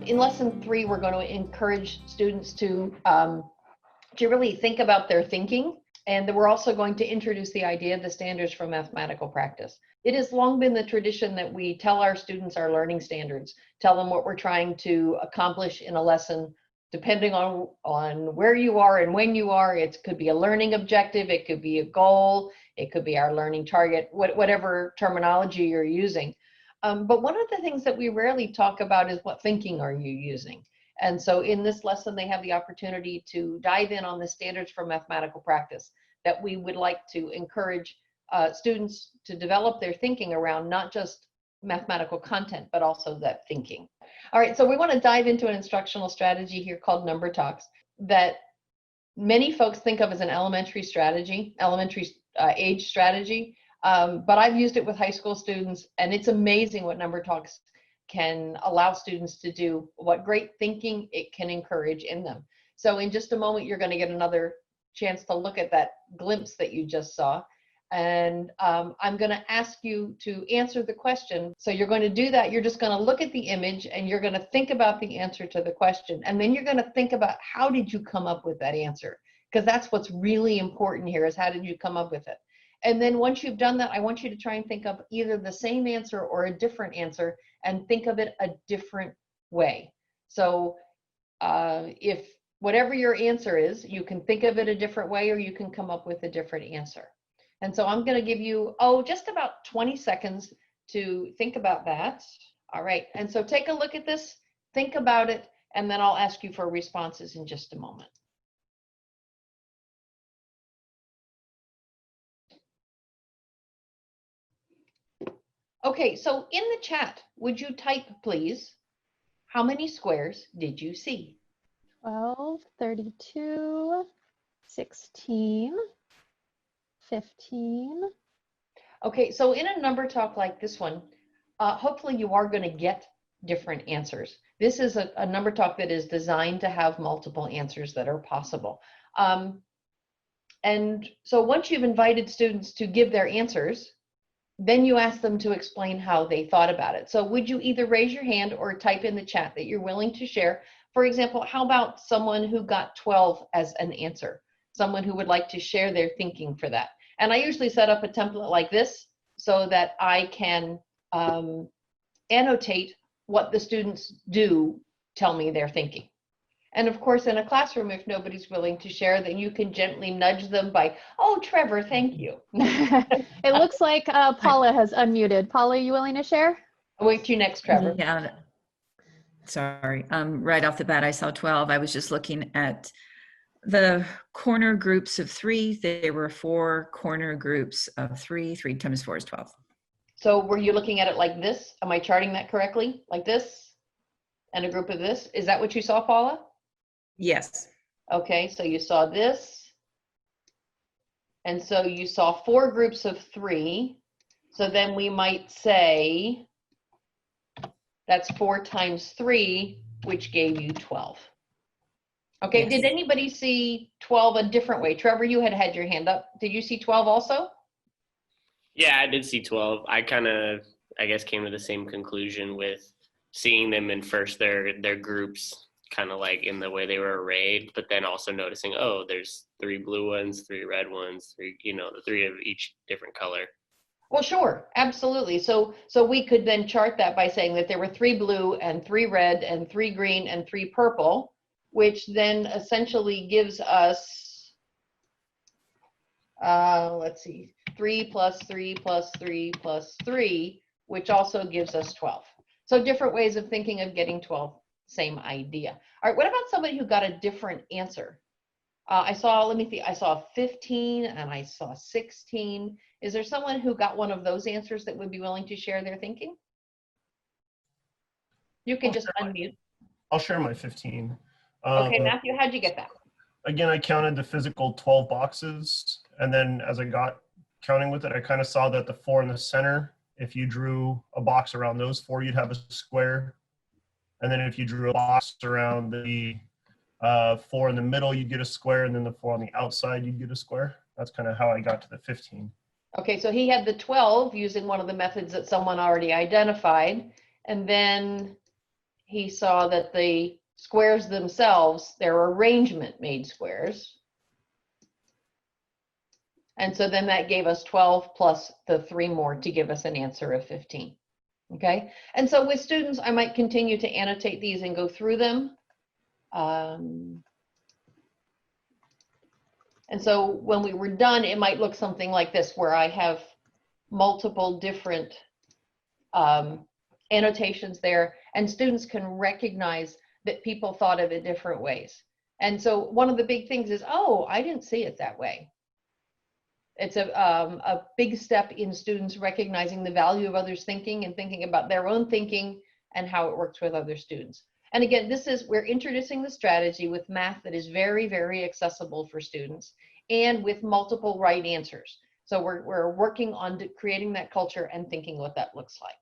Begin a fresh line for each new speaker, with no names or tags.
in lesson 3, we're going to encourage students to really think about their thinking. And we're also going to introduce the idea of the standards for mathematical practice. It has long been the tradition that we tell our students our learning standards, tell them what we're trying to accomplish in a lesson, depending on where you are and when you are. It could be a learning objective, it could be a goal, it could be our learning target, whatever terminology you're using. But one of the things that we rarely talk about is what thinking are you using? And so in this lesson, they have the opportunity to dive in on the standards for mathematical practice that we would like to encourage students to develop their thinking around, not just mathematical content, but also that thinking. All right, so we want to dive into an instructional strategy here called number talks that many folks think of as an elementary strategy, elementary age strategy, but I've used it with high school students, and it's amazing what number talks can allow students to do, what great thinking it can encourage in them. So in just a moment, you're going to get another chance to look at that glimpse that you just saw. And I'm going to ask you to answer the question. So you're going to do that. You're just going to look at the image and you're going to think about the answer to the question. And then you're going to think about how did you come up with that answer? Because that's what's really important here, is how did you come up with it? And then once you've done that, I want you to try and think of either the same answer or a different answer and think of it a different way. So if whatever your answer is, you can think of it a different way or you can come up with a different answer. And so I'm going to give you, just about 20 seconds to think about that. All right. And so take a look at this, think about it, and then I'll ask you for responses in just a moment. Okay, so in the chat, would you type, please, how many squares did you see?
12, 32, 16, 15.
Okay, so in a number talk like this one, hopefully you are going to get different answers. This is a number talk that is designed to have multiple answers that are possible. And so once you've invited students to give their answers, then you ask them to explain how they thought about it. So would you either raise your hand or type in the chat that you're willing to share? For example, how about someone who got 12 as an answer? Someone who would like to share their thinking for that. And I usually set up a template like this so that I can annotate what the students do tell me they're thinking. And of course, in a classroom, if nobody's willing to share, then you can gently nudge them by, oh, Trevor, thank you.
It looks like Paula has unmuted. Paula, are you willing to share?
I'll wait till you next, Trevor.
Yeah, sorry. Right off the bat, I saw 12. I was just looking at the corner groups of 3. There were 4 corner groups of 3. 3 times 4 is 12.
So were you looking at it like this? Am I charting that correctly? Like this? And a group of this? Is that what you saw, Paula?
Yes.
Okay, so you saw this. And so you saw 4 groups of 3. So then we might say that's 4 times 3, which gave you 12. Okay, yes. Did anybody see 12 a different way? Trevor, you had your hand up. Did you see 12 also?
Yeah, I did see 12. I kind of, I guess, came to the same conclusion with seeing them in first their groups, kind of like in the way they were arrayed, but then also noticing, oh, there's 3 blue ones, 3 red ones, 3, the 3 of each different color.
Well, sure, absolutely. So we could then chart that by saying that there were 3 blue and 3 red and 3 green and 3 purple, which then essentially gives us, let's see, 3 plus 3 plus 3 plus 3, which also gives us 12. So different ways of thinking of getting 12, same idea. All right, what about somebody who got a different answer? I saw 15 and I saw 16. Is there someone who got one of those answers that would be willing to share their thinking? You can just unmute.
I'll share my 15.
Okay, Matthew, how'd you get that?
Again, I counted the physical 12 boxes, and then as I got counting with it, I kind of saw that the 4 in the center, if you drew a box around those 4, you'd have a square. And then if you drew a box around the 4 in the middle, you'd get a square, and then the 4 on the outside, you'd get a square. That's kind of how I got to the 15.
Okay, so he had the 12 using one of the methods that someone already identified, and then he saw that the squares themselves, their arrangement made squares. And so then that gave us 12 plus the 3 more to give us an answer of 15. Okay, and so with students, I might continue to annotate these and go through them. And so when we were done, it might look something like this, where I have multiple different annotations there, and students can recognize that people thought of it different ways. And so one of the big things is, oh, I didn't see it that way. It's a big step in students recognizing the value of others' thinking and thinking about their own thinking and how it works with other students. And again, we're introducing the strategy with math that is very, very accessible for students and with multiple right answers. So we're working on creating that culture and thinking what that looks like.